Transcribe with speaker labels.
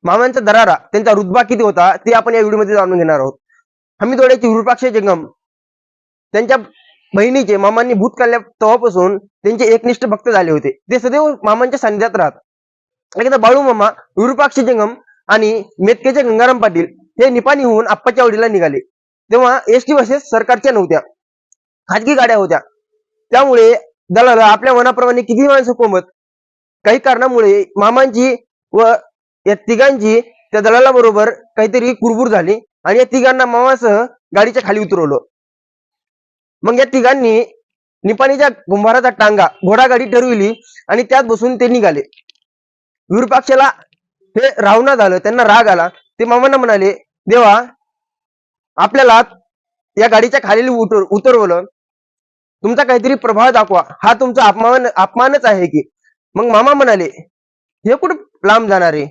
Speaker 1: मामांचा दरारा, त्यांचा रुतबा किती होता ते आपण या व्हिडिओमध्ये जाणून घेणार आहोत. हमीदवाड्याचे विरूपाक्ष जंगम त्यांच्या बहिणीचे मामांनी भूत काढल्या तेव्हापासून त्यांचे एकनिष्ठ भक्त झाले होते. ते सदैव मामांच्या सानिध्यात राहतात. एकदा बाळू मामा, विरूपाक्ष जंगम आणि मेतकेचे गंगाराम पाटील हे निपाणीहून आप्पाच्या वाडीला निघाले. तेव्हा एसटी बसेस सरकारच्या नव्हत्या, खाजगी गाड्या होत्या. त्यामुळे दलाला आपल्या मनाप्रमाणे किती माणसं कोंबत. काही कारणामुळे मामांची व या तिघांची त्या दलाला बरोबर काहीतरी कुरबुर झाली आणि या तिघांना मामासह गाडीच्या खाली उतरवलं. मग या तिघांनी निपाणीच्या कुंभाराचा टांगा घोडागाडी ठरविली आणि त्यात बसून ते निघाले. विरूपाक्षाला हे रावणा झालं, त्यांना राग आला. ते मामांना म्हणाले, देवा आपल्याला या गाडीच्या खाली उतरवलं, तुमचा काहीतरी प्रभाव दाखवा, हा तुमचा अपमानच आहे की. मग मामा म्हणाले, हे कुठं लांब जाणार आहे,